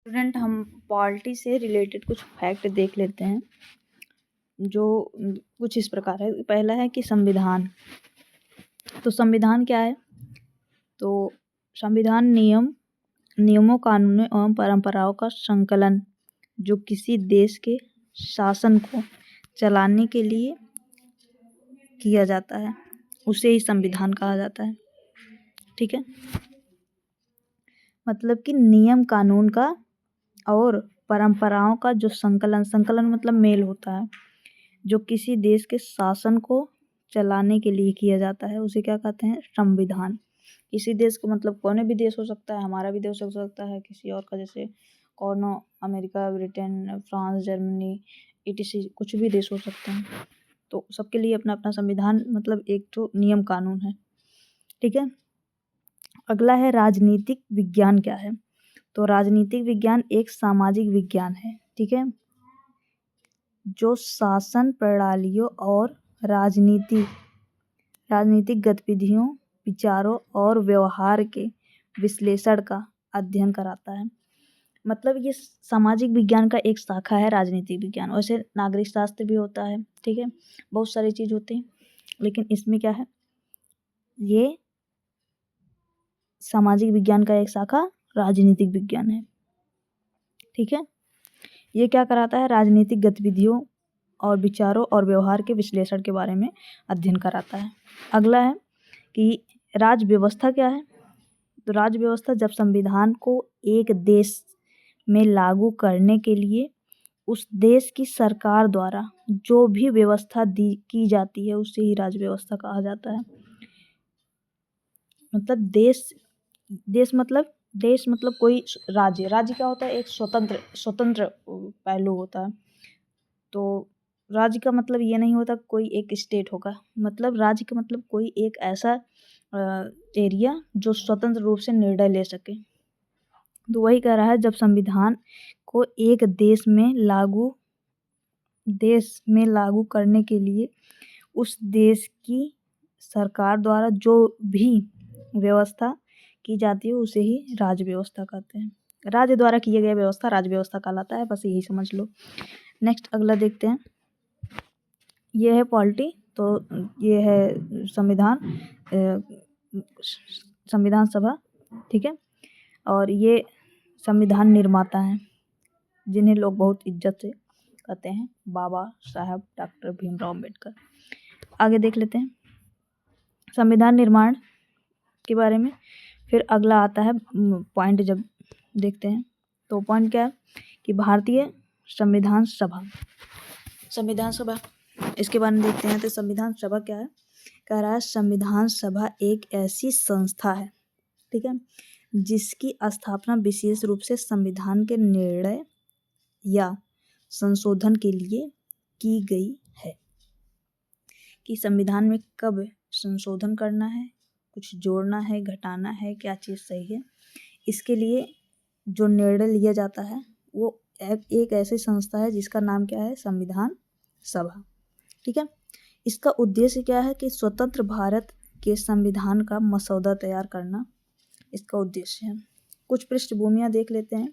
Student, हम polity से related कुछ फैक्ट देख लेते हैं जो कुछ इस प्रकार है। पहला है कि संविधान। तो संविधान क्या है? तो संविधान नियमों, कानूनों एवं परंपराओं का संकलन जो किसी देश के शासन को चलाने के लिए किया जाता है, उसे ही संविधान कहा जाता है। ठीक है, मतलब कि नियम कानून का और परंपराओं का जो संकलन मतलब मेल होता है, जो किसी देश के शासन को चलाने के लिए किया जाता है, उसे क्या कहते हैं? संविधान। किसी देश को मतलब कोई भी देश हो सकता है, हमारा भी देश हो सकता है, किसी और का, जैसे कोनो America, Britain, France, Germany, etc कुछ भी देश हो सकते हैं। तो सबके लिए अपना अपना संविधान मतलब एक तो नियम कानून है। ठीक है, अगला है राजनीतिक विज्ञान क्या है? तो राजनीतिक विज्ञान एक सामाजिक विज्ञान है। ठीक है, जो शासन प्रणालियों और राजनीतिक गतिविधियों, विचारों और व्यवहार के विश्लेषण का अध्ययन कराता है। मतलब ये सामाजिक विज्ञान का एक शाखा है राजनीतिक विज्ञान। वैसे नागरिक शास्त्र भी होता है, ठीक है, बहुत सारी चीज होती हैं, लेकिन इसमें क्या है, ये सामाजिक विज्ञान का एक शाखा राजनीतिक विज्ञान है। ठीक है, ये क्या कराता है? राजनीतिक गतिविधियों और विचारों और व्यवहार के विश्लेषण के बारे में अध्ययन कराता है। अगला है कि राज्य व्यवस्था क्या है? तो राज्य व्यवस्था जब संविधान को एक देश में लागू करने के लिए उस देश की सरकार द्वारा जो भी व्यवस्था की जाती है, उसे ही राज्य व्यवस्था कहा जाता है। मतलब देश मतलब कोई राज्य क्या होता है? एक स्वतंत्र पहलू होता है। तो राज्य का मतलब ये नहीं होता कोई एक स्टेट होगा, मतलब राज्य का मतलब कोई एक ऐसा एरिया जो स्वतंत्र रूप से निर्णय ले सके। तो वही कह रहा है, जब संविधान को एक देश में लागू करने के लिए उस देश की सरकार द्वारा जो भी व्यवस्था की जाती है, उसे ही राज्य व्यवस्था कहते हैं। राज्य द्वारा किए गए व्यवस्था राज्य व्यवस्था कहलाता है, बस यही समझ लो। नेक्स्ट अगला देखते हैं, ये है पॉलिटी। तो ये है संविधान सभा। ठीक है, और ये संविधान निर्माता हैं जिन्हें लोग बहुत इज्जत से कहते हैं बाबा साहब डॉक्टर भीमराव अम्बेडकर। आगे देख लेते हैं संविधान निर्माण के बारे में। फिर अगला आता है पॉइंट, जब देखते हैं तो पॉइंट क्या है कि भारतीय संविधान सभा इसके बारे में देखते हैं। तो संविधान सभा क्या है? कह रहा है संविधान सभा एक ऐसी संस्था है, ठीक है, जिसकी स्थापना विशेष रूप से संविधान के निर्णय या संशोधन के लिए की गई है। कि संविधान में कब संशोधन करना है, कुछ जोड़ना है, घटाना है, क्या चीज़ सही है, इसके लिए जो निर्णय लिया जाता है वो एक ऐसी संस्था है जिसका नाम क्या है? संविधान सभा। ठीक है, इसका उद्देश्य क्या है कि स्वतंत्र भारत के संविधान का मसौदा तैयार करना इसका उद्देश्य है। कुछ पृष्ठभूमियाँ देख लेते हैं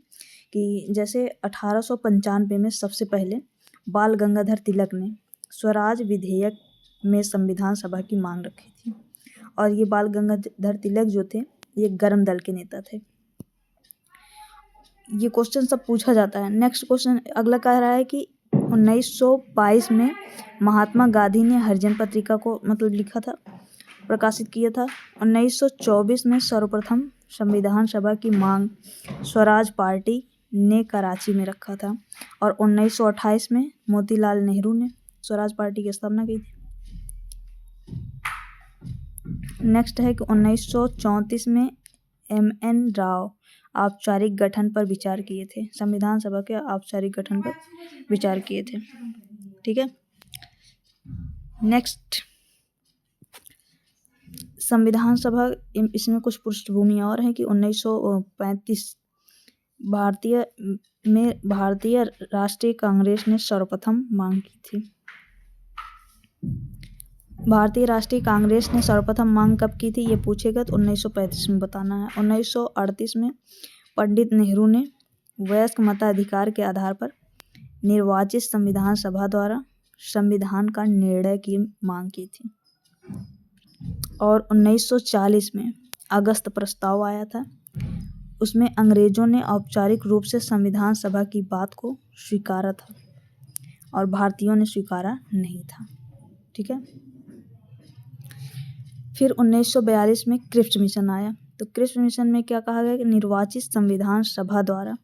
कि जैसे 1895 में सबसे पहले बाल गंगाधर तिलक ने स्वराज विधेयक में संविधान सभा की मांग रखी थी, और ये बाल गंगाधर तिलक जो थे ये गर्म दल के नेता थे। ये क्वेश्चन सब पूछा जाता है। नेक्स्ट क्वेश्चन अगला कह रहा है कि 1922 में महात्मा गांधी ने हरिजन पत्रिका को मतलब लिखा था, प्रकाशित किया था। 1924 में सर्वप्रथम संविधान सभा की मांग स्वराज पार्टी ने कराची में रखा था, और 1928 में मोतीलाल नेहरू ने स्वराज पार्टी की स्थापना की थी। नेक्स्ट है कि 1934 में M.N. राव औपचारिक गठन पर विचार किए थे। संविधान सभा के औपचारिक गठन पर विचार किए थे। ठीक है, नेक्स्ट संविधान सभा, इसमें कुछ पृष्ठभूमि और है कि 1935 भारतीय राष्ट्रीय कांग्रेस ने सर्वप्रथम मांग की थी। भारतीय राष्ट्रीय कांग्रेस ने सर्वप्रथम मांग कब की थी ये पूछेगा तो 1935 में बताना है। 1938 में पंडित नेहरू ने वयस्क मताधिकार के आधार पर निर्वाचित संविधान सभा द्वारा संविधान का निर्णय की मांग की थी। और 1940 में अगस्त प्रस्ताव आया था, उसमें अंग्रेजों ने औपचारिक रूप से संविधान सभा की बात को स्वीकारा था और भारतीयों ने स्वीकारा नहीं था। ठीक है। फिर 1942 में क्रिप्स मिशन आया। तो क्रिप्स मिशन में क्या कहा गया कि निर्वाचित संविधान सभा द्वारा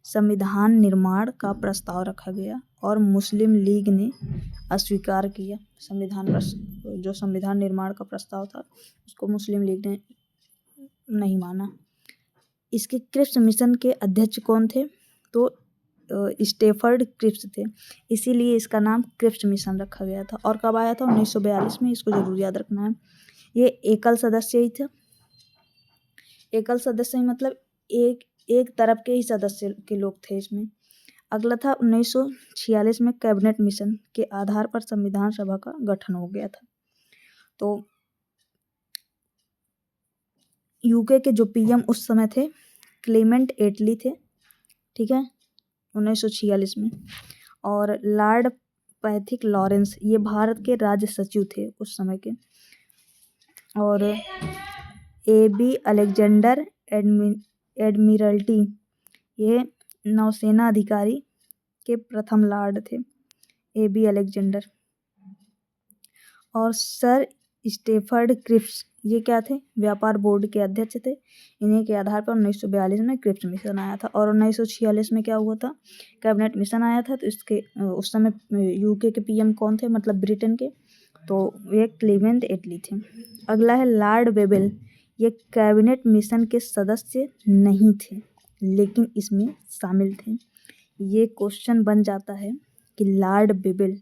संविधान निर्माण का प्रस्ताव रखा गया और मुस्लिम लीग ने अस्वीकार किया। जो संविधान निर्माण का प्रस्ताव था उसको मुस्लिम लीग ने नहीं माना। इसके क्रिप्स मिशन के अध्यक्ष कौन थे? तो स्टेफर्ड क्रिप्स थे, इसीलिए इसका नाम क्रिप्स मिशन रखा गया था। और कब आया था? 1942 में। इसको जरूर याद रखना है। ये एकल सदस्य ही था। एकल सदस्य ही मतलब एक तरफ के ही सदस्य के लोग थे इसमें। अगला था 1946 में कैबिनेट मिशन के आधार पर संविधान सभा का गठन हो गया था। तो यूके के जो पीएम उस समय थे क्लेमेंट एटली थे। ठीक है, 1946 में। और लॉर्ड पैथिक लॉरेंस ये भारत के राज्य सचिव थे उस समय के। और एबी अलेक्जेंडर एडमिरल्टी ये नौसेना अधिकारी के प्रथम लॉर्ड थे, एबी अलेक्जेंडर। और सर स्टेफर्ड क्रिप्स ये क्या थे? व्यापार बोर्ड के अध्यक्ष थे। इन्हीं के आधार पर 1942 में क्रिप्स मिशन आया था। और 1946 में क्या हुआ था? कैबिनेट मिशन आया था। तो इसके उस समय यूके के पीएम कौन थे? मतलब ब्रिटेन के। तो ये क्लेमेंट एटली थे। अगला है लॉर्ड बेबल। ये कैबिनेट मिशन के सदस्य नहीं थे लेकिन इसमें शामिल थे। ये क्वेश्चन बन जाता है कि लॉर्ड बेबल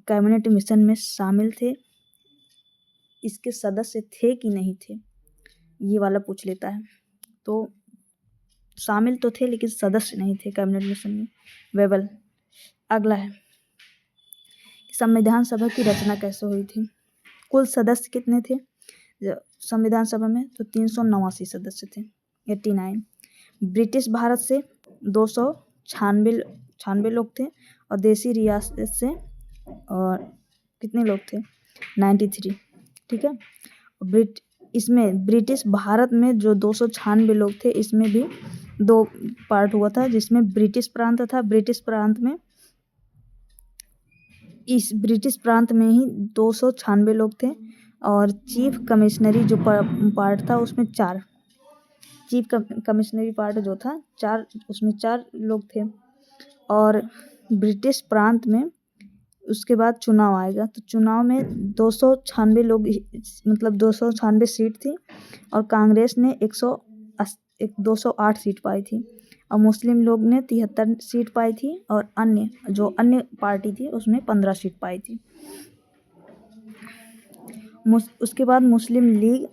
कैबिनेट मिशन में शामिल थे, इसके सदस्य थे कि नहीं थे, ये वाला पूछ लेता है। तो शामिल तो थे लेकिन सदस्य नहीं थे कैबिनेट मिशन में, बेबल। अगला है संविधान सभा की रचना कैसे हुई थी? कुल सदस्य कितने थे संविधान सभा में? तो 389 सदस्य थे, 89। ब्रिटिश भारत से 296 लोग थे और देसी रियासत से और कितने लोग थे? 93। ठीक है। इसमें ब्रिटिश भारत में जो 296 लोग थे इसमें भी 2 पार्ट हुआ था, जिसमें ब्रिटिश प्रांत था। ब्रिटिश प्रांत में ही 296 लोग थे। और चीफ कमिश्नरी जो पार्ट था उसमें 4 चीफ कमिश्नरी पार्ट जो था 4, उसमें 4 लोग थे। और ब्रिटिश प्रांत में उसके बाद चुनाव आएगा, तो चुनाव में 296 लोग मतलब 296 सीट थी और कांग्रेस ने 208 सीट पाई थी और मुस्लिम लोग ने 73 सीट पाई थी और अन्य पार्टी थी उसमें 15 सीट पाई थी। उसके बाद मुस्लिम लीग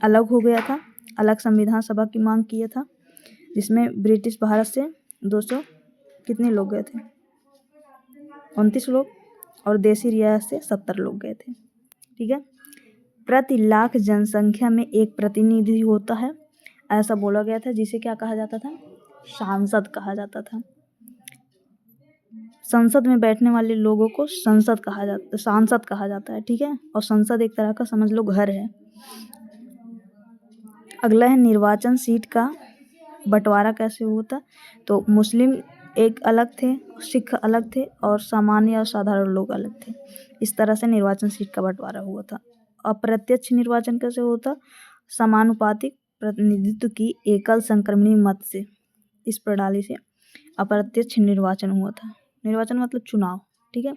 अलग हो गया था, अलग संविधान सभा की मांग किया था, जिसमें ब्रिटिश भारत से 200 कितने लोग गए थे? 29 लोग और देसी रियासत से 70 लोग गए थे। ठीक है। प्रति लाख जनसंख्या में एक प्रतिनिधि होता है, ऐसा बोला गया था, जिसे क्या कहा जाता था? सांसद कहा जाता था। संसद में बैठने वाले लोगों को सांसद कहा जाता है। ठीक है। और संसद एक तरह का समझ लो घर है। अगला है निर्वाचन सीट का बंटवारा कैसे होता? तो मुस्लिम एक अलग थे, सिख अलग थे और सामान्य और साधारण लोग अलग थे। इस तरह से निर्वाचन सीट का बंटवारा हुआ था। अप्रत्यक्ष निर्वाचन कैसे होता? समानुपातिक प्रतिनिधित्व की एकल संक्रमणी मत से, इस प्रणाली से अप्रत्यक्ष निर्वाचन हुआ था। निर्वाचन मतलब चुनाव। ठीक है।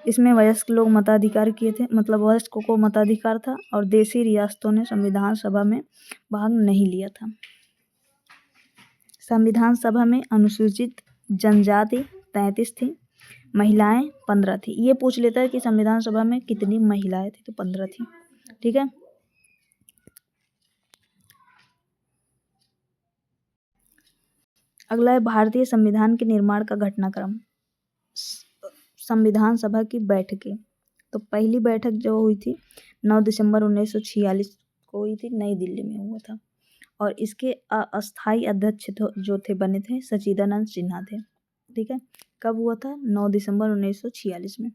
इसमें वयस्क लोग मताधिकार किए थे, मतलब वयस्कों को मताधिकार था और देसी रियासतों ने संविधान सभा में भाग नहीं लिया था। संविधान सभा में अनुसूचित जनजाति 33 थी, महिलाएं 15 थी। ये पूछ लेता है कि संविधान सभा में कितनी महिलाएं थी? तो 15 थी। ठीक है। अगला है भारतीय संविधान के निर्माण का घटनाक्रम। संविधान सभा की बैठकें। तो पहली बैठक जो हुई थी 9 दिसंबर 1946 को हुई थी, नई दिल्ली में हुआ था। और इसके अस्थाई अध्यक्ष जो थे बने थे सच्चिदानंद सिन्हा थे। ठीक है, कब हुआ था? 9 दिसंबर 1946 में।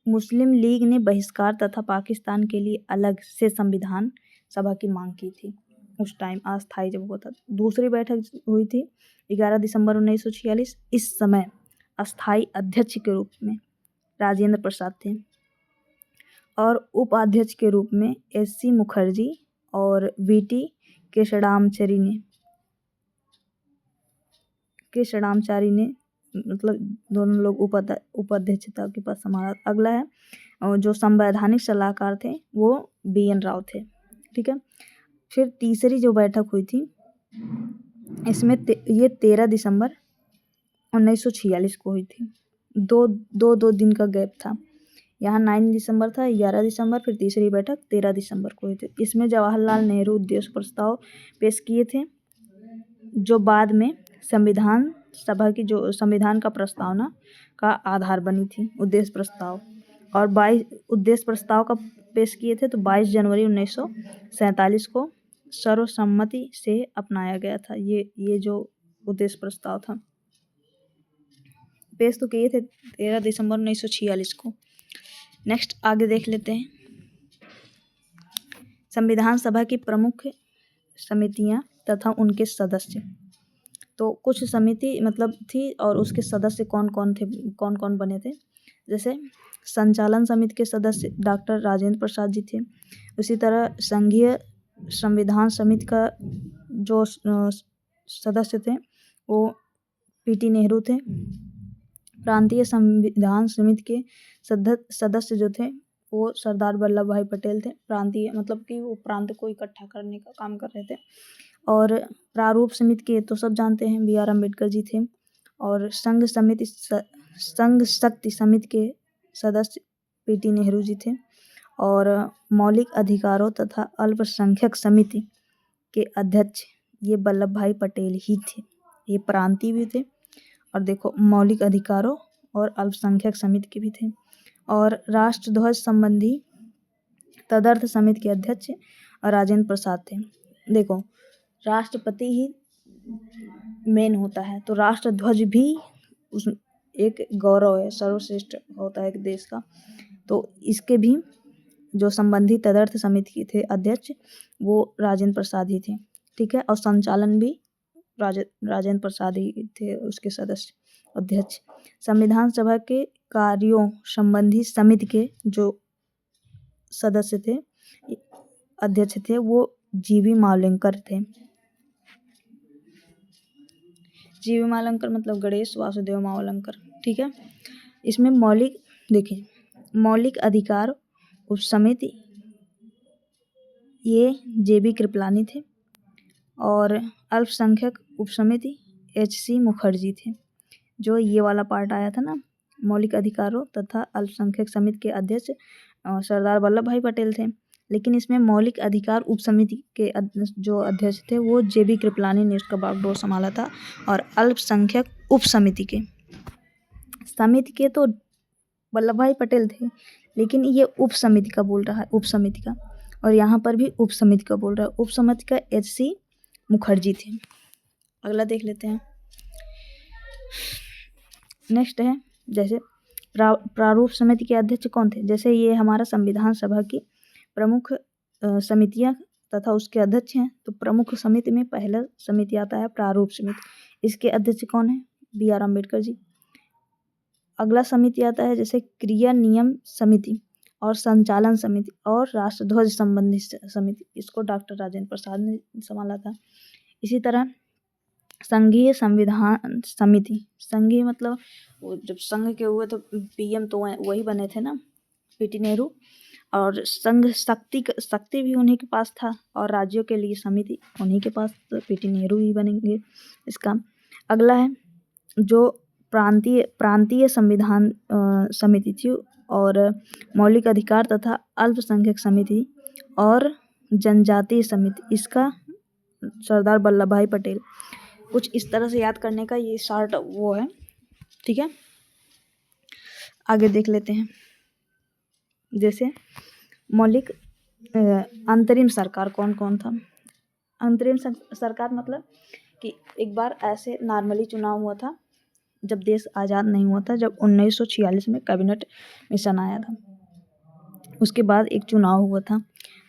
मुस्लिम लीग ने बहिष्कार तथा पाकिस्तान के लिए अलग से संविधान सभा की मांग की थी उस टाइम, अस्थाई जब हुआ था। दूसरी बैठक हुई थी 11 दिसंबर 1946। इस समय अस्थाई अध्यक्ष के रूप में राजेंद्र प्रसाद थे और उपाध्यक्ष के रूप में एस.सी. मुखर्जी और वी.टी. केशरामचारी ने मतलब दोनों लोग उपाध्यक्षता के पद संभाला। अगला है और जो संवैधानिक सलाहकार थे वो बी.एन. राव थे। ठीक है, फिर तीसरी जो बैठक हुई थी इसमें ये 13 दिसंबर 1946 को हुई थी। दो दिन का गैप था। यहाँ 9 दिसंबर था, 11 दिसंबर, फिर तीसरी बैठक 13 दिसंबर को हुई थी। इसमें जवाहरलाल नेहरू उद्देश्य प्रस्ताव पेश किए थे जो बाद में संविधान सभा की जो संविधान का प्रस्तावना का आधार बनी थी, उद्देश्य प्रस्ताव। और 22 उद्देश्य प्रस्ताव का पेश किए थे तो 22 जनवरी 1947 को सर्वसम्मति से अपनाया गया था। ये जो उद्देश्य प्रस्ताव था पेश तो किए थे 13 दिसंबर 1946 को। नेक्स्ट आगे देख लेते हैं संविधान सभा की प्रमुख समितियां तथा उनके सदस्य। तो कुछ समिति मतलब थी और उसके सदस्य कौन कौन बने थे। जैसे संचालन समिति के सदस्य डॉक्टर राजेंद्र प्रसाद जी थे। उसी तरह संघीय संविधान समिति का जो सदस्य थे वो पी.टी. नेहरू थे। प्रांतीय संविधान समिति के सदस्य जो थे वो सरदार वल्लभ भाई पटेल थे। प्रांतीय मतलब कि वो प्रांत को इकट्ठा करने का काम कर रहे थे। और प्रारूप समिति के तो सब जानते हैं बी.आर. अम्बेडकर जी थे। और संघ शक्ति समिति के सदस्य पी.टी. नेहरू जी थे। और मौलिक अधिकारों तथा अल्पसंख्यक समिति के अध्यक्ष ये वल्लभ भाई पटेल ही थे। ये प्रांतीय भी थे और देखो मौलिक अधिकारों और अल्पसंख्यक समिति के भी थे। और राष्ट्रध्वज संबंधी तदर्थ समिति के अध्यक्ष राजेंद्र प्रसाद थे। देखो राष्ट्रपति ही मेन होता है तो राष्ट्रध्वज भी उस एक गौरव है, सर्वश्रेष्ठ होता है एक देश का। तो इसके भी जो संबंधी तदर्थ समिति के थे अध्यक्ष वो राजेंद्र प्रसाद ही थे। ठीक है, और संचालन भी राजेंद्र प्रसाद ही थे उसके सदस्य अध्यक्ष। संविधान सभा के कार्यों संबंधी समिति के जो सदस्य थे अध्यक्ष थे वो जी.वी. मावलंकर थे। जी.वी. मावलंकर मतलब गणेश वासुदेव मावलंकर। ठीक है, इसमें मौलिक अधिकार उपसमिति ये जे.बी. कृपलानी थे। और अल्पसंख्यक उपसमिति एच.सी. मुखर्जी थे। जो ये वाला पार्ट आया था ना मौलिक अधिकारों तथा अल्पसंख्यक समिति के अध्यक्ष सरदार वल्लभ भाई पटेल थे। लेकिन इसमें मौलिक अधिकार उपसमिति के जो अध्यक्ष थे वो जे.बी. कृपलानी ने उसका बागडोर संभाला था। और अल्पसंख्यक उपसमिति के तो वल्लभ भाई पटेल थे लेकिन ये उपसमिति का बोल रहा है, उपसमिति का। और यहाँ पर भी उपसमिति का बोल रहा है, उपसमिति का एच.सी. मुखर्जी थे। अगला देख लेते हैं। नेक्स्ट है जैसे प्रारूप समिति के अध्यक्ष कौन थे। जैसे ये हमारा संविधान सभा की प्रमुख समितियां तथा उसके अध्यक्ष हैं। तो प्रमुख समिति में पहला समिति आता है प्रारूप समिति। इसके अध्यक्ष कौन है? बी.आर. अम्बेडकर जी। अगला समिति आता है जैसे क्रिया नियम समिति और संचालन समिति और राष्ट्रध्वज संबंधी समिति। इसको डॉक्टर राजेंद्र प्रसाद ने संभाला था। इसी तरह संघीय संविधान समिति, संघीय मतलब वो जब संघ के हुए तो पीएम तो वही बने थे ना, पी.टी. नेहरू। और संघ शक्ति भी उन्हीं के पास था और राज्यों के लिए समिति उन्हीं के पास, तो पी.टी. नेहरू ही बनेंगे इसका। अगला है जो प्रांतीय संविधान समिति थी और मौलिक अधिकार तथा अल्पसंख्यक समिति और जनजातीय समिति, इसका सरदार वल्लभ भाई पटेल। कुछ इस तरह से याद करने का ये शॉर्ट वो है। ठीक है, आगे देख लेते हैं। जैसे मौलिक अंतरिम सरकार कौन कौन था। अंतरिम सरकार मतलब कि एक बार ऐसे नॉर्मली चुनाव हुआ था जब देश आज़ाद नहीं हुआ था, जब 1946 में कैबिनेट मिशन आया था, उसके बाद एक चुनाव हुआ था।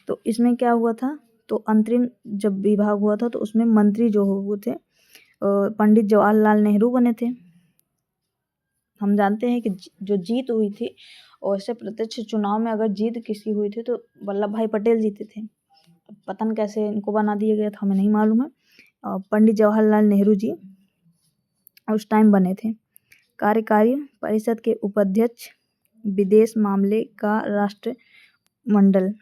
तो इसमें क्या हुआ था, तो अंतरिम जब विभाग हुआ था तो उसमें मंत्री जो हुए थे पंडित जवाहरलाल नेहरू बने थे। हम जानते हैं कि जो जीत हुई थी, और ऐसे प्रत्यक्ष चुनाव में अगर जीत किसकी हुई थी तो वल्लभ भाई पटेल जीते थे। पता कैसे इनको बना दिया गया था, हमें नहीं मालूम है। पंडित जवाहरलाल नेहरू जी उस टाइम बने थे। कार्यकारी परिषद के उपाध्यक्ष, विदेश मामले का राष्ट्रमंडल,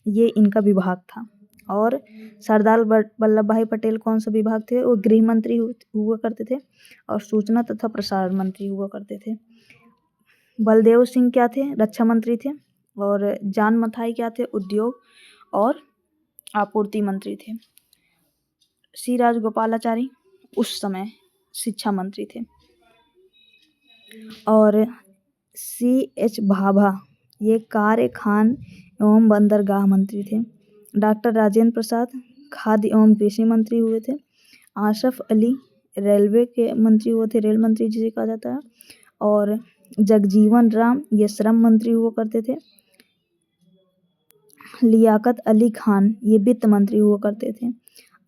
ये इनका विभाग था। और सरदार वल्लभ भाई पटेल कौन सा विभाग थे, वो गृह मंत्री हुआ करते थे और सूचना तथा प्रसारण मंत्री हुआ करते थे। बलदेव सिंह क्या थे, रक्षा मंत्री थे। और जान मथाई क्या थे, उद्योग और आपूर्ति मंत्री थे। सी राजगोपालाचारी उस समय शिक्षा मंत्री थे। और C.H. भाभा ये कार्य खान एवं बंदरगाह मंत्री थे। डॉक्टर राजेंद्र प्रसाद खाद्य एवं कृषि मंत्री हुए थे। आसफ अली रेलवे के मंत्री हुए थे, रेल मंत्री जिसे कहा जाता है। और जगजीवन राम ये श्रम मंत्री हुआ करते थे। लियाकत अली खान ये वित्त मंत्री हुआ करते थे।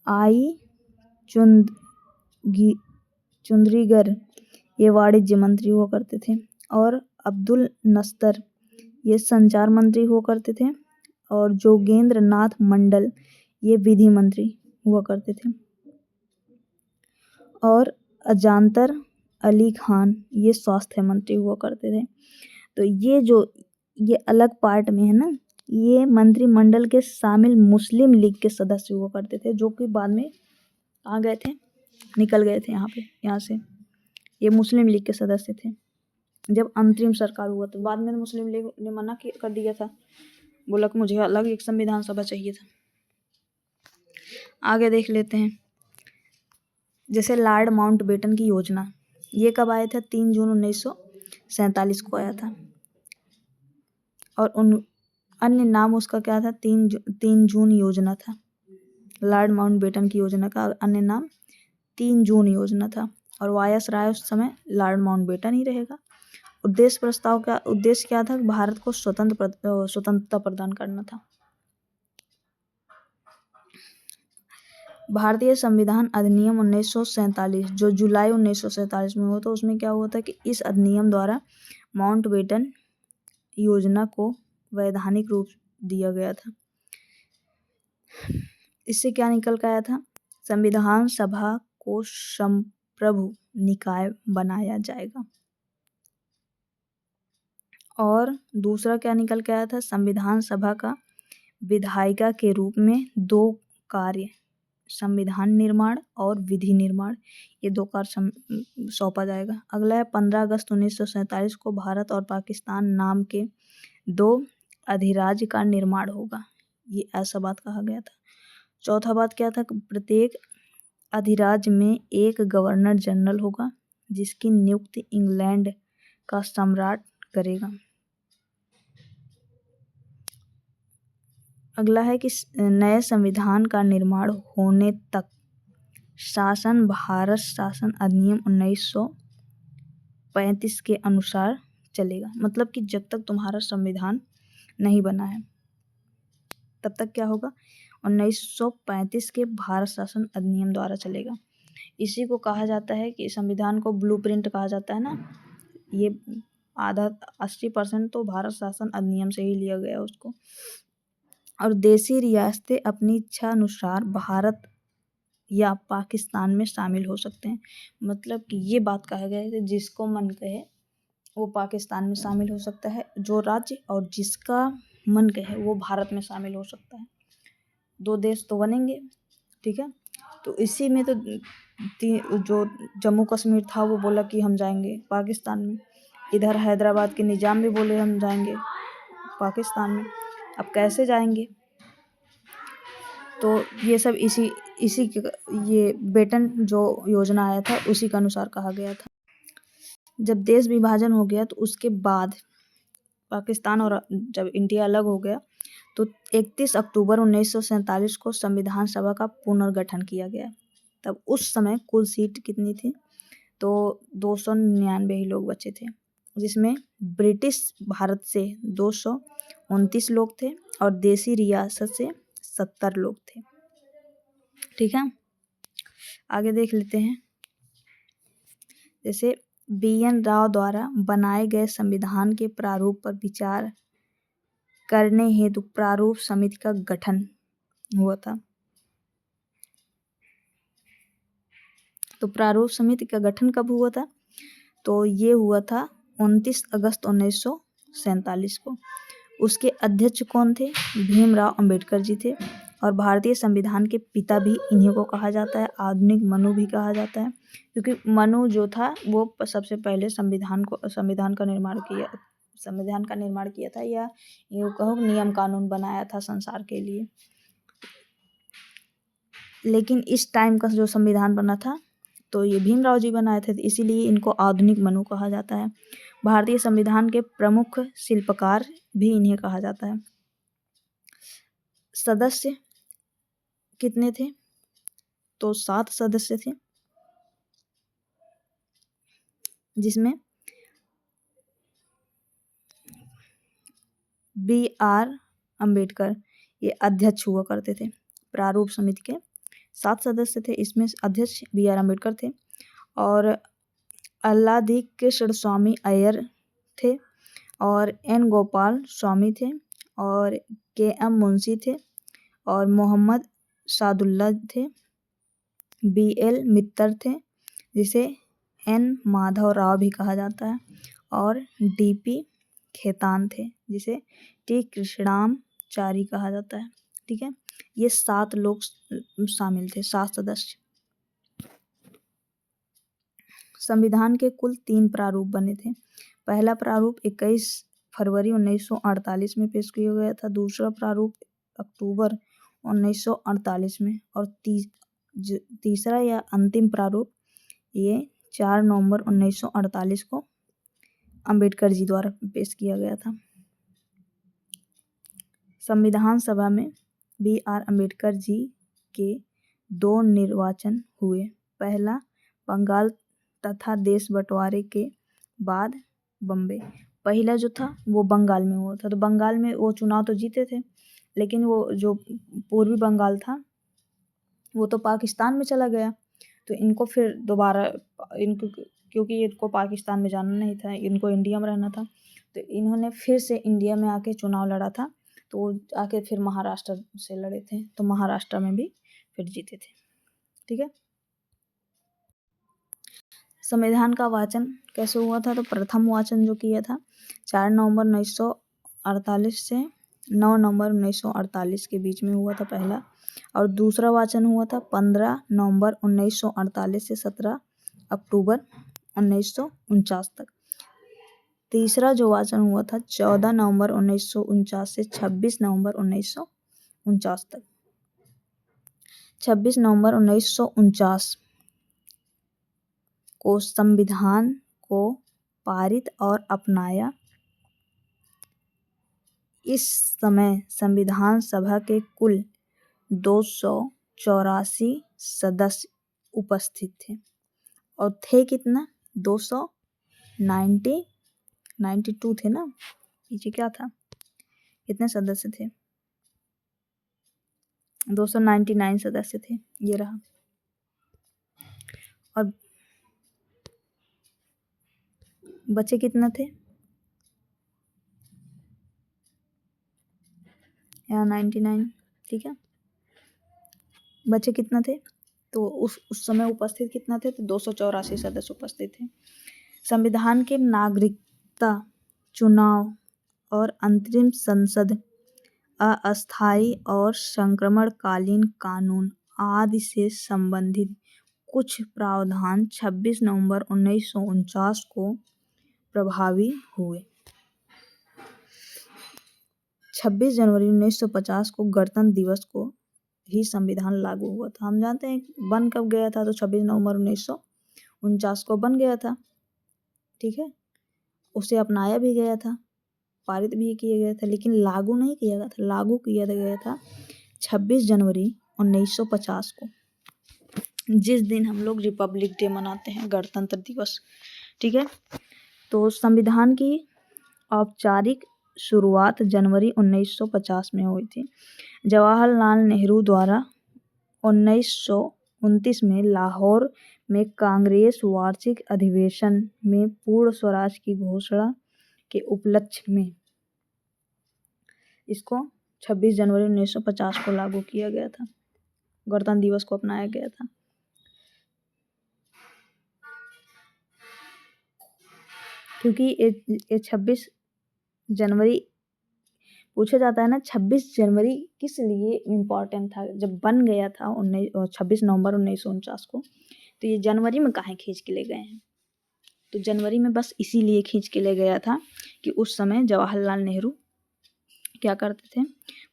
आई चुंदरीगर ये वाणिज्य मंत्री हुआ करते थे। और अब्दुल नस्तर ये संचार मंत्री हुआ करते थे। और जोगेंद्र नाथ मंडल ये विधि मंत्री हुआ करते थे। और अजांतर अली खान ये स्वास्थ्य मंत्री हुआ करते थे। तो ये अलग पार्ट में है ना, ये मंत्रिमंडल के शामिल मुस्लिम लीग के सदस्य हुआ करते थे, जो कि बाद में कहाँ गए थे, निकल गए थे यहाँ से। ये मुस्लिम लीग के सदस्य थे जब अंतरिम सरकार हुआ। तो बाद में मुस्लिम लीग ने मना कर दिया था, बोला कि मुझे अलग एक संविधान सभा चाहिए था। आगे देख लेते हैं, जैसे लॉर्ड माउंटबेटन की योजना, ये कब आया था, 3 जून 1947 को आया था। और उन अन्य नाम उसका क्या था, 3 जून योजना था। लॉर्ड माउंटबेटन की योजना का अन्य नाम 3 जून योजना था। और वायसराय उस समय लॉर्ड माउंटबेटन ही रहेगा। उद्देश्य क्या था, भारत को स्वतंत्रता प्रदान करना था। भारतीय संविधान अधिनियम 1947 जो जुलाई 1947 में हुआ था, उसमें क्या हुआ था कि इस अधिनियम द्वारा माउंटबेटन योजना को वैधानिक रूप दिया गया था। इससे क्या निकल कर आया था, संविधान सभा को संप्रभु निकाय बनाया जाएगा। और दूसरा क्या निकल के आया था, संविधान सभा का विधायिका के रूप में 2 कार्य, संविधान निर्माण और विधि निर्माण, ये 2 कार्य सौंपा जाएगा। अगला है 15 अगस्त 1947 को भारत और पाकिस्तान नाम के 2 अधिराज्य का निर्माण होगा, ये ऐसा बात कहा गया था। चौथा बात क्या था, प्रत्येक अधिराज्य में एक गवर्नर जनरल होगा जिसकी नियुक्ति इंग्लैंड का सम्राट करेगा। अगला है कि नए संविधान का निर्माण होने तक शासन भारत शासन अधिनियम 1935 के अनुसार चलेगा। मतलब कि जब तक तुम्हारा संविधान नहीं बना है तब तक क्या होगा, 1935 के भारत शासन अधिनियम द्वारा चलेगा। इसी को कहा जाता है कि संविधान को ब्लूप्रिंट कहा जाता है ना, ये आधा 80% तो भारत शासन अधिनियम से ही लिया गया उसको। और देशी रियासतें अपनी इच्छा अनुसार भारत या पाकिस्तान में शामिल हो सकते हैं। मतलब कि ये बात कहा गया है कि जिसको मन कहे वो पाकिस्तान में शामिल हो सकता है जो राज्य, और जिसका मन कहे वो भारत में शामिल हो सकता है। 2 देश तो बनेंगे, ठीक है। तो इसी में तो जो जम्मू कश्मीर था वो बोला कि हम जाएंगे पाकिस्तान में। इधर हैदराबाद के निज़ाम भी बोले हम जाएंगे पाकिस्तान में। अब कैसे जाएंगे, तो ये सब इसी ये बेटन जो योजना आया था उसी के अनुसार कहा गया था। जब देश विभाजन हो गया तो उसके बाद पाकिस्तान और जब इंडिया अलग हो गया तो 31 अक्टूबर 1947 को संविधान सभा का पुनर्गठन किया गया। तब उस समय कुल सीट कितनी थी? तो 299 ही लोग बचे थे, जिसमें ब्रिटिश भारत से 229 लोग थे और देसी रियासत से 70 लोग थे। ठीक है, आगे देख लेते हैं। जैसे BN राव द्वारा बनाए गए संविधान के प्रारूप पर विचार करने हेतु प्रारूप समिति का गठन हुआ था। तो प्रारूप समिति का गठन कब हुआ था? तो ये हुआ था 29 अगस्त 1947 को। उसके अध्यक्ष कौन थे? भीमराव अंबेडकर जी थे और भारतीय संविधान के पिता भी इन्हीं को कहा जाता है, आधुनिक मनु भी कहा जाता है, क्योंकि मनु जो था वो सबसे पहले संविधान का निर्माण किया था, या यूँ कहो नियम कानून बनाया था संसार के लिए। लेकिन इस टाइम का जो संविधान बना था तो ये भीमराव जी बनाए थे, इसीलिए इनको आधुनिक मनु कहा जाता है। भारतीय संविधान के प्रमुख शिल्पकार भी इन्हें कहा जाता है। सदस्य कितने थे? तो 7 सदस्य थे, जिसमें BR अंबेडकर ये अध्यक्ष हुआ करते थे। प्रारूप समिति के 7 सदस्य थे, इसमें अध्यक्ष BR अंबेडकर थे और अल्लादी कृष्ण स्वामी अय्यर थे और N गोपाल स्वामी थे और KM मुंशी थे और मोहम्मद सादुल्ला थे, BL मित्तर थे जिसे N माधव राव भी कहा जाता है और DP खेतान थे जिसे T कृष्णामचारी कहा जाता है। ठीक है, ये 7 लोग शामिल थे, 7 सदस्य। संविधान के कुल 3 प्रारूप बने थे। पहला प्रारूप 21 फरवरी 1948 में पेश किया गया था, दूसरा प्रारूप अक्टूबर 1948 में और तीसरा या अंतिम प्रारूप ये 4 नवंबर 1948 को अंबेडकर जी द्वारा पेश किया गया था। संविधान सभा में BR अंबेडकर जी के 2 निर्वाचन हुए। पहला बंगाल तथा देश बंटवारे के बाद बम्बे। पहला जो था वो बंगाल में हुआ था, तो बंगाल में वो चुनाव तो जीते थे, लेकिन वो जो पूर्वी बंगाल था वो तो पाकिस्तान में चला गया। तो इनको फिर दोबारा क्योंकि इनको पाकिस्तान में जाना नहीं था, इनको इंडिया में रहना था, तो इन्होंने फिर से इंडिया में आके चुनाव लड़ा था। तो आके फिर महाराष्ट्र से लड़े थे, तो महाराष्ट्र में भी फिर जीते थे। ठीक है, संविधान का वाचन कैसे हुआ था? तो प्रथम वाचन जो किया था 4 नवंबर 1948 से 9 नवंबर 1948 के बीच में हुआ था पहला, और दूसरा वाचन हुआ था 15 नवंबर 1948 से 17 अक्टूबर 1949 तक। तीसरा जो वाचन हुआ था 14 नवंबर 1949 से 26 नवंबर 1949 तक। 26 नवंबर 1949 को संविधान को पारित और अपनाया। इस समय संविधान सभा के कुल 284 सदस्य उपस्थित थे और थे कितना? 92 थे ना, पीछे क्या था, कितने सदस्य थे? 299 सदस्य थे, ये रहा। और बचे कितना थे? यहाँ 99। ठीक है, बचे कितना थे? तो उस समय उपस्थित कितना थे? तो 284 सदस्य उपस्थित थे। संविधान के नागरिकता, चुनाव और अंतरिम संसद, अस्थायी और संक्रमणकालीन कानून आदि से संबंधित कुछ प्रावधान 26 नवंबर 1949 को प्रभावी हुए। 26 जनवरी 1950 को गणतंत्र दिवस को ही संविधान लागू हुआ था। हम जानते हैं बन कब गया था, तो 26 नवंबर 1949 को बन गया था। ठीक है, उसे अपनाया भी गया था पारित भी किया गया था, लेकिन लागू नहीं किया गया था। लागू किया गया था 26 जनवरी 1950 को, जिस दिन हम लोग रिपब्लिक डे मनाते हैं, गणतंत्र दिवस। ठीक है, तो संविधान की औपचारिक शुरुआत जनवरी 1950 में हुई थी। जवाहरलाल नेहरू द्वारा 1929 में लाहौर में कांग्रेस वार्षिक अधिवेशन में पूर्ण स्वराज की घोषणा के उपलक्ष्य में इसको 26 जनवरी 1950 को लागू किया गया था, गणतंत्र दिवस को अपनाया गया था। क्योंकि ये 26 जनवरी पूछा जाता है ना, 26 जनवरी किस लिए इम्पोर्टेंट था। जब बन गया था 26 नवंबर 1949 को, तो ये जनवरी में काहे खींच के ले गए हैं? तो जनवरी में बस इसीलिए खींच के ले गया था कि उस समय जवाहरलाल नेहरू क्या करते थे,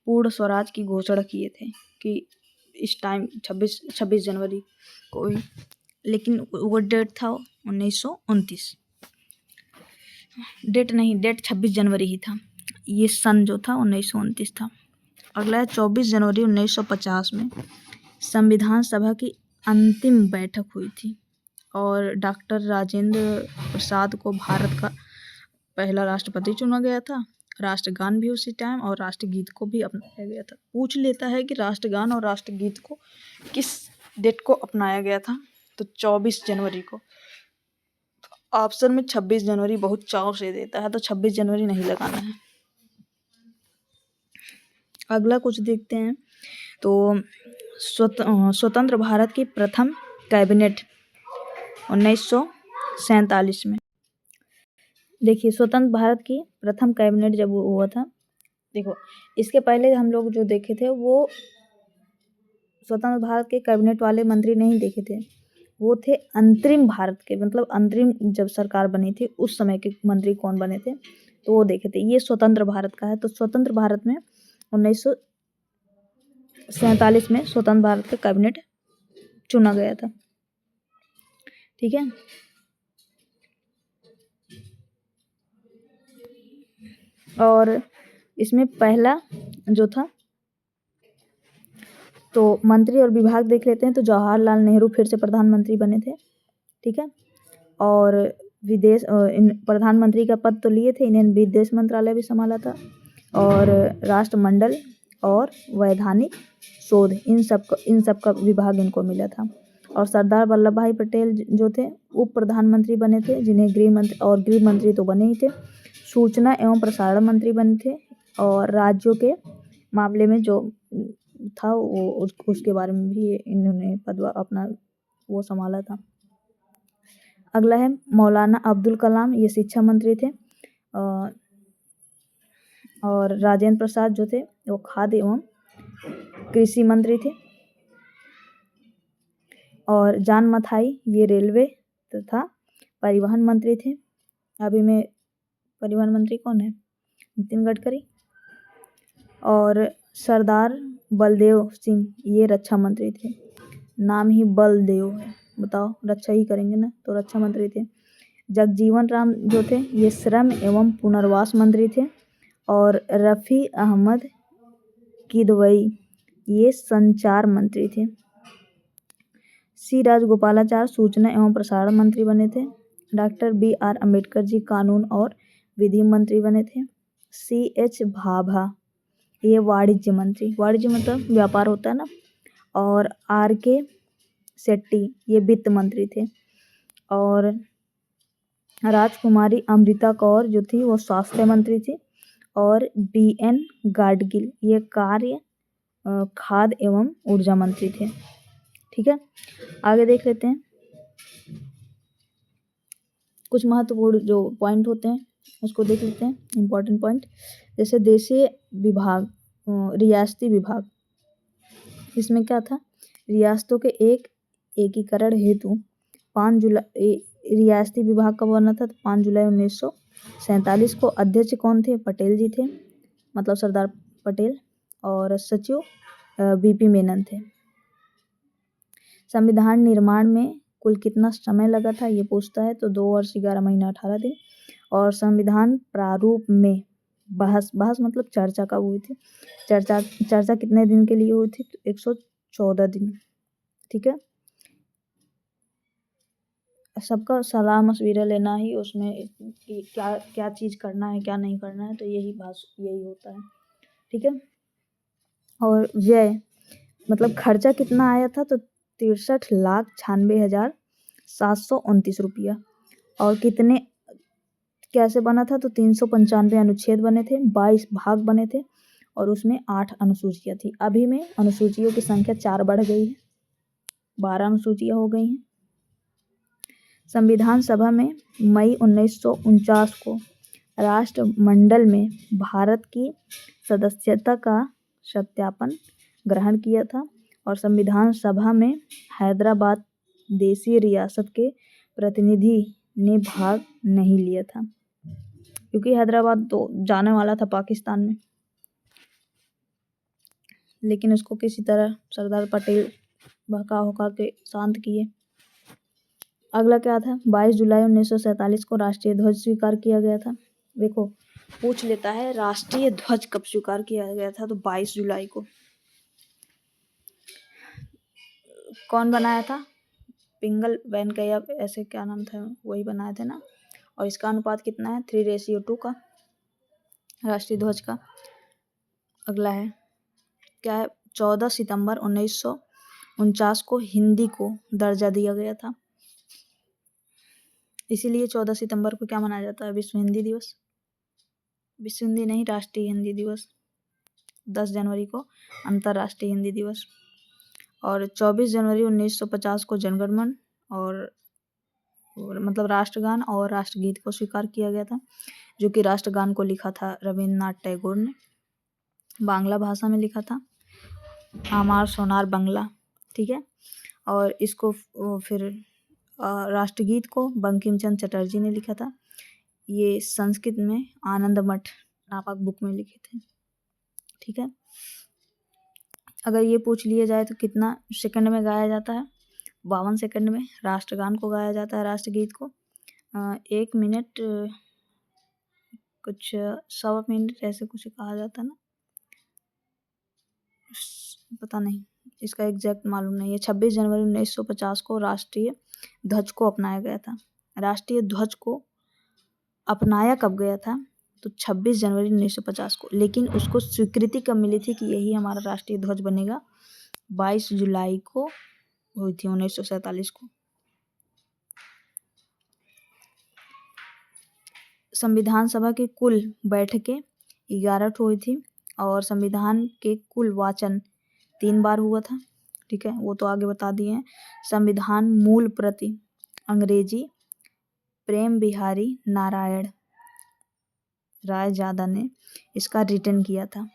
पूर्ण स्वराज की घोषणा किए थे कि इस टाइम 26 जनवरी को ही, लेकिन वो डेट था 1929, डेट नहीं, डेट 26 जनवरी ही था, ये सन जो था 1929 था। अगला है 24 जनवरी 1950 में संविधान सभा की अंतिम बैठक हुई थी और डॉक्टर राजेंद्र प्रसाद को भारत का पहला राष्ट्रपति चुना गया था। राष्ट्रगान भी उसी टाइम और राष्ट्रगीत को भी अपनाया गया था। पूछ लेता है कि राष्ट्रगान और राष्ट्रगीत को किस डेट को अपनाया गया था, तो 24 जनवरी को। ऑप्शन में 26 जनवरी बहुत चाव से देता है, तो 26 जनवरी नहीं लगाना है। अगला कुछ देखते हैं, तो स्वतंत्र भारत की प्रथम कैबिनेट 1947 में। देखिए, स्वतंत्र भारत की प्रथम कैबिनेट जब हुआ था, देखो इसके पहले हम लोग जो देखे थे वो स्वतंत्र भारत के कैबिनेट वाले मंत्री नहीं देखे थे, वो थे अंतरिम भारत के, मतलब अंतरिम जब सरकार बनी थी उस समय के मंत्री कौन बने थे, तो वो देखे थे। ये स्वतंत्र भारत का है। तो स्वतंत्र भारत में 1947 में स्वतंत्र भारत का कैबिनेट चुना गया था। ठीक है, और इसमें पहला जो था, तो मंत्री और विभाग देख लेते हैं। तो जवाहरलाल नेहरू फिर से प्रधानमंत्री बने थे। ठीक है, और विदेश प्रधानमंत्री का पद तो लिए थे, इन्हें विदेश मंत्रालय भी संभाला था, और राष्ट्रमंडल और वैधानिक शोध इन सब का विभाग इनको मिला था। और सरदार वल्लभ भाई पटेल जो थे उप प्रधानमंत्री बने थे, जिन्हें गृह मंत्री तो बने ही थे। सूचना एवं प्रसारण मंत्री बने थे, और राज्यों के मामले में जो था वो उसके बारे में भी इन्होंने पद अपना वो संभाला था। अगला है मौलाना अब्दुल कलाम, ये शिक्षा मंत्री थे, और राजेंद्र प्रसाद जो थे वो खाद्य एवं कृषि मंत्री थे, और जॉन मथाई ये रेलवे तथा परिवहन मंत्री थे। अभी में परिवहन मंत्री कौन है? नितिन गडकरी। और सरदार बलदेव सिंह ये रक्षा मंत्री थे, नाम ही बलदेव है, बताओ रक्षा ही करेंगे ना, तो रक्षा मंत्री थे। जगजीवन राम जो थे ये श्रम एवं पुनर्वास मंत्री थे, और रफ़ी अहमद किदवई ये संचार मंत्री थे। सी राजगोपालाचारी सूचना एवं प्रसारण मंत्री बने थे। डॉक्टर BR अम्बेडकर जी कानून और विधि मंत्री बने थे। CH भाभा ये वाणिज्य मंत्री, वाणिज्य मतलब व्यापार होता है ना, और RK शेट्टी ये वित्त मंत्री थे, और राजकुमारी अमृता कौर जो थी वो स्वास्थ्य मंत्री थी, और BN गाडगिल ये कार्य खाद्य एवं ऊर्जा मंत्री थे। ठीक है, आगे देख लेते हैं कुछ महत्वपूर्ण जो पॉइंट होते हैं उसको देख लेते हैं, इम्पोर्टेंट पॉइंट। जैसे देशीय विभाग, रियासती विभाग, इसमें क्या था, रियासतों के एकीकरण हेतु 5 जुलाई रियासती विभाग कब बना था, 5 जुलाई 1947 को। अध्यक्ष कौन थे? पटेल जी थे, मतलब सरदार पटेल, और सचिव BP मेनन थे। संविधान निर्माण में कुल कितना समय लगा था ये पूछता है, तो 2 वर्ष 11 महीना 18 दिन। और संविधान प्रारूप में बहस मतलब चर्चा कब हुई थी, चर्चा कितने दिन के लिए हुई थी, तो 114 दिन। ठीक है, सबका सलाह मशविरा लेना ही उसमें कि क्या क्या चीज़ करना है क्या नहीं करना है, तो यही होता है। ठीक है, और व्यय मतलब खर्चा कितना आया था, तो 63,96,729 रुपया। और कितने कैसे बना था, तो 395 अनुच्छेद बने थे, 22 भाग बने थे, और उसमें 8 अनुसूचियाँ थी। अभी में अनुसूचियों की संख्या 4 बढ़ गई है, 12 अनुसूचियाँ हो गई हैं। संविधान सभा में मई 1949 को राष्ट्रमंडल में भारत की सदस्यता का सत्यापन ग्रहण किया था, और संविधान सभा में हैदराबाद देशी रियासत के प्रतिनिधि ने भाग नहीं लिया था, क्योंकि हैदराबाद तो जाने वाला था पाकिस्तान में, लेकिन उसको किसी तरह सरदार पटेल बहका होका के शांत किए। अगला क्या था, 22 जुलाई 1947 को राष्ट्रीय ध्वज स्वीकार किया गया था। देखो पूछ लेता है राष्ट्रीय ध्वज कब स्वीकार किया गया था, तो 22 जुलाई को। कौन बनाया था, पिंगल वेंकैया ऐसे क्या नाम था, वही बनाए थे ना। और इसका अनुपात कितना है, 3:2 का राष्ट्रीय ध्वज का। अगला है क्या है, 14 सितंबर 1949 को हिंदी को दर्जा दिया गया था, इसीलिए 14 सितंबर को क्या मनाया जाता है, विश्व हिंदी दिवस। विश्व हिंदी नहीं, राष्ट्रीय हिंदी दिवस। 10 जनवरी को अंतर्राष्ट्रीय हिंदी दिवस। और 24 जनवरी 1950 को जनगणमन और मतलब राष्ट्रगान और राष्ट्रगीत को स्वीकार किया गया था, जो कि राष्ट्रगान को लिखा था रविन्द्रनाथ टैगोर ने, बांग्ला भाषा में लिखा था, आमार सोनार बांग्ला। ठीक है, और इसको फिर राष्ट्रगीत को बंकिम चंद्र चटर्जी ने लिखा था, ये संस्कृत में आनंद मठ नामक बुक में लिखे थे। ठीक है, अगर ये पूछ लिया जाए तो कितना सेकंड में गाया जाता है, 52 सेकंड में राष्ट्रगान को गाया जाता है, राष्ट्रगीत को 1 मिनट कुछ 1.25 मिनट ऐसे कुछ कहा जाता है ना, पता नहीं, इसका एग्जैक्ट मालूम नहीं है। 26 जनवरी 1950 को राष्ट्रीय ध्वज को अपनाया गया था। राष्ट्रीय ध्वज को अपनाया कब गया था, तो 26 जनवरी 1950 को, लेकिन उसको स्वीकृति कब मिली थी कि यही हमारा राष्ट्रीय ध्वज बनेगा, 22 जुलाई को हुई थी 1947 को। संविधान सभा की कुल बैठकें 11 हुई थी, और संविधान के कुल वाचन 3 बार हुआ था। ठीक है, वो तो आगे बता दिए हैं। संविधान मूल प्रति अंग्रेजी प्रेम बिहारी नारायण रायजादा ने इसका रिटर्न किया था।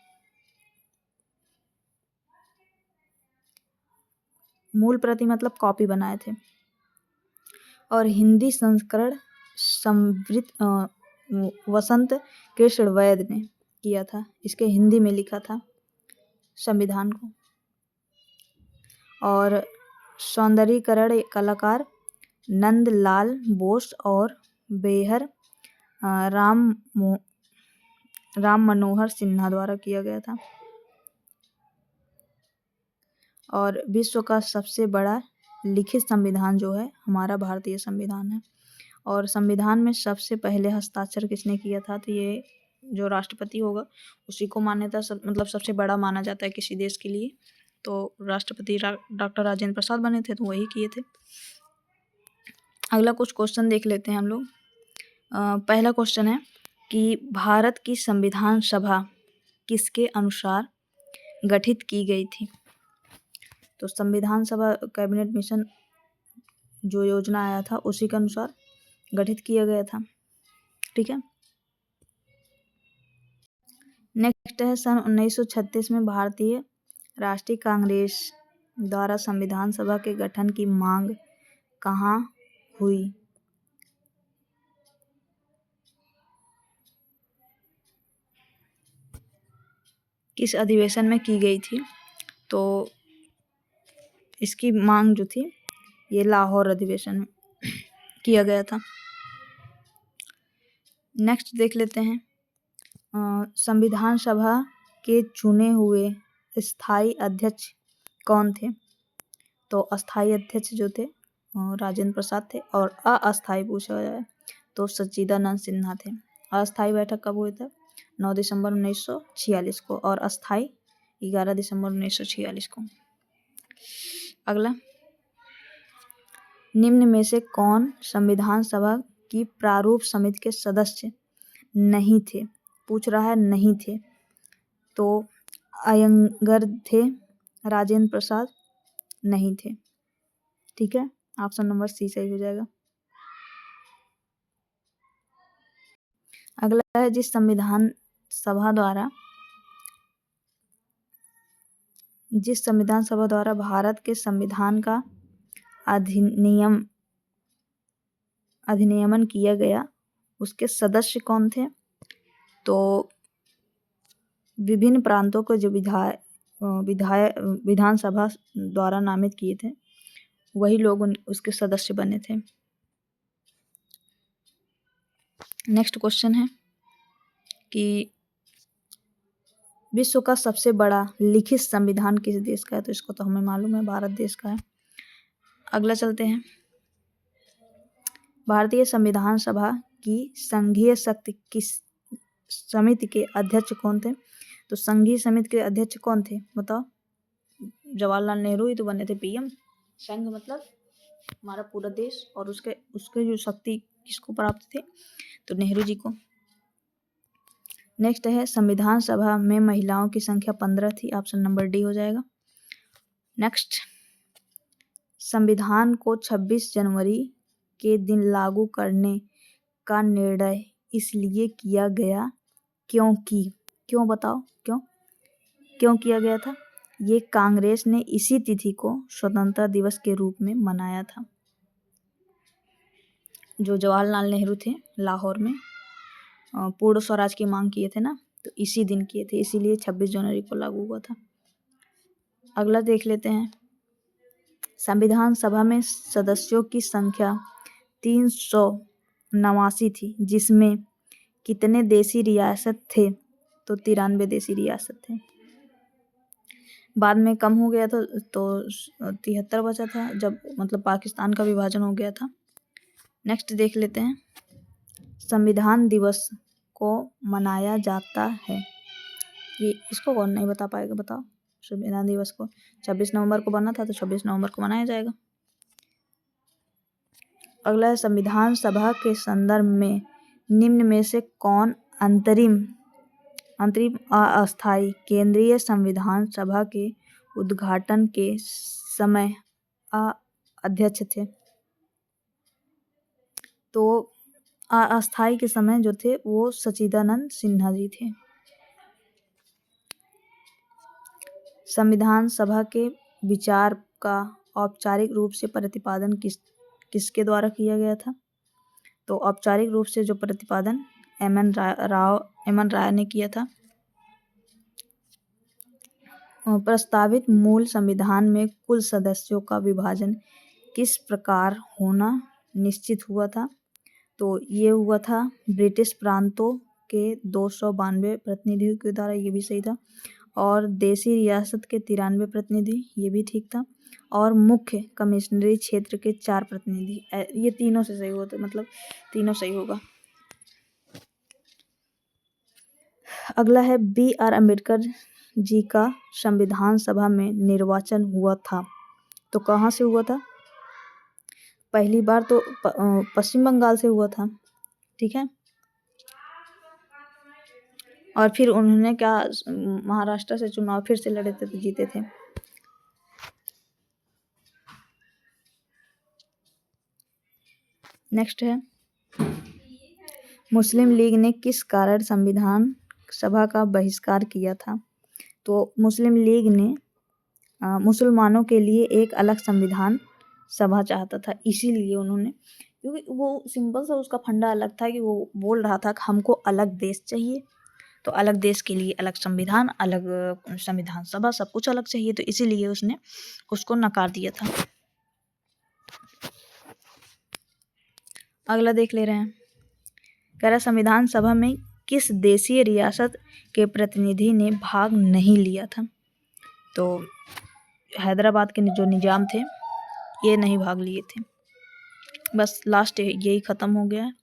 मूल प्रति मतलब कॉपी बनाए थे, और हिंदी संस्करण वसंत कृष्ण वैद्य ने किया था, इसके हिंदी में लिखा था संविधान को। और सौंदर्यीकरण कलाकार नंदलाल बोस और बेहर राम मनोहर सिन्हा द्वारा किया गया था। और विश्व का सबसे बड़ा लिखित संविधान जो है हमारा भारतीय संविधान है। और संविधान में सबसे पहले हस्ताक्षर किसने किया था, तो ये जो राष्ट्रपति होगा उसी को मान्यता मतलब सबसे बड़ा माना जाता है किसी देश के लिए, तो राष्ट्रपति डॉक्टर राजेंद्र प्रसाद बने थे, तो वही किए थे। अगला कुछ क्वेश्चन देख लेते हैं हम लोग। पहला क्वेश्चन है कि भारत की संविधान सभा किसके अनुसार गठित की गई थी, तो संविधान सभा कैबिनेट मिशन जो योजना आया था उसी के अनुसार गठित किया गया था। ठीक है, नेक्स्ट है सन 1936 में भारतीय राष्ट्रीय कांग्रेस द्वारा संविधान सभा के गठन की मांग कहाँ हुई, किस अधिवेशन में की गई थी, तो इसकी मांग जो थी ये लाहौर अधिवेशन में किया गया था। नेक्स्ट देख लेते हैं संविधान सभा के चुने हुए स्थायी अध्यक्ष कौन थे? तो अस्थाई अध्यक्ष जो थे राजेंद्र प्रसाद थे, और अस्थाई पूछा जाए तो सच्चिदानंद सिन्हा थे। अस्थाई बैठक कब हुई था? 9 दिसंबर 1946 को, और अस्थाई 11 दिसंबर 1946 को। अगला, निम्न में से कौन संविधान सभा की प्रारूप समिति के सदस्य नहीं थे? पूछ रहा है नहीं थे। तो अयंगर थे, राजेंद्र प्रसाद नहीं थे। ठीक है, ऑप्शन नंबर सी सही हो जाएगा। अगला है, जिस संविधान सभा द्वारा भारत के संविधान का अधिनियमन किया गया, उसके सदस्य कौन थे? तो विभिन्न प्रांतों को जो विधानसभा द्वारा नामित किए थे, वही लोग उसके सदस्य बने थे। नेक्स्ट क्वेश्चन है कि विश्व का सबसे बड़ा लिखित संविधान किस देश का है? तो इसको तो हमें मालूम है, भारत देश का है। अगला चलते हैं, भारतीय संविधान सभा की संघीय शक्ति किस समिति के अध्यक्ष कौन थे? तो संघीय समिति के अध्यक्ष कौन थे बताओ? जवाहरलाल नेहरू ही तो बने थे पीएम। संघ मतलब हमारा पूरा देश, और उसके जो शक्ति किसको प्राप्त थे? तो नेहरू जी को। नेक्स्ट है, संविधान सभा में महिलाओं की संख्या 15 थी, ऑप्शन नंबर डी हो जाएगा। नेक्स्ट, संविधान को 26 जनवरी के दिन लागू करने का निर्णय इसलिए किया गया क्यों बताओ? क्यों किया गया था? ये कांग्रेस ने इसी तिथि को स्वतंत्रता दिवस के रूप में मनाया था। जो जवाहरलाल नेहरू थे, लाहौर में पूर्ण स्वराज की मांग किए थे ना, तो इसी दिन किए थे, इसीलिए 26 जनवरी को लागू हुआ था। अगला देख लेते हैं, संविधान सभा में सदस्यों की संख्या 389 थी, जिसमें कितने देशी रियासत थे? तो 93 देशी रियासत थे। बाद में कम हो गया था, तो 73 बचा था, जब मतलब पाकिस्तान का विभाजन हो गया था। नेक्स्ट देख लेते हैं, संविधान दिवस को मनाया जाता है, ये इसको कौन नहीं बता पाएगा बताओ? संविधान दिवस को 26 नवंबर को बना था, तो 26 नवंबर को मनाया जाएगा। अगला है, संविधान सभा के संदर्भ में निम्न में से कौन अंतरिम अस्थायी केंद्रीय संविधान सभा के उद्घाटन के समय अध्यक्ष थे? तो अस्थायी के समय जो थे वो सच्चिदानंद सिन्हा जी थे। संविधान सभा के विचार का औपचारिक रूप से प्रतिपादन किसके द्वारा किया गया था? तो औपचारिक रूप से जो प्रतिपादन एम.एन. राय ने किया था। प्रस्तावित मूल संविधान में कुल सदस्यों का विभाजन किस प्रकार होना निश्चित हुआ था? तो ये हुआ था ब्रिटिश प्रांतों के 292 प्रतिनिधियों के द्वारा, ये भी सही था, और देशी रियासत के 93 प्रतिनिधि, ये भी ठीक था, और मुख्य कमिश्नरी क्षेत्र के 4 प्रतिनिधि। ये तीनों से सही होता, मतलब तीनों सही होगा। अगला है, B.R. अम्बेडकर जी का संविधान सभा में निर्वाचन हुआ था, तो कहाँ से हुआ था? पहली बार तो पश्चिम बंगाल से हुआ था, ठीक है, और फिर उन्होंने क्या महाराष्ट्र से चुनाव फिर से लड़े थे, तो जीते थे। नेक्स्ट है, मुस्लिम लीग ने किस कारण संविधान सभा का बहिष्कार किया था? तो मुस्लिम लीग ने मुसलमानों के लिए एक अलग संविधान सभा चाहता था, इसीलिए उन्होंने, क्योंकि वो सिंपल सा उसका फंडा अलग था कि वो बोल रहा था कि हमको अलग देश चाहिए, तो अलग देश के लिए अलग संविधान, अलग संविधान सभा, सब कुछ अलग चाहिए, तो इसीलिए उसने उसको नकार दिया था। अगला देख ले रहे हैं, कह रहा संविधान सभा में किस देशीय रियासत के प्रतिनिधि ने भाग नहीं लिया था? तो हैदराबाद के जो निजाम थे ये नहीं भाग लिए थे। बस लास्ट यही ख़त्म हो गया है।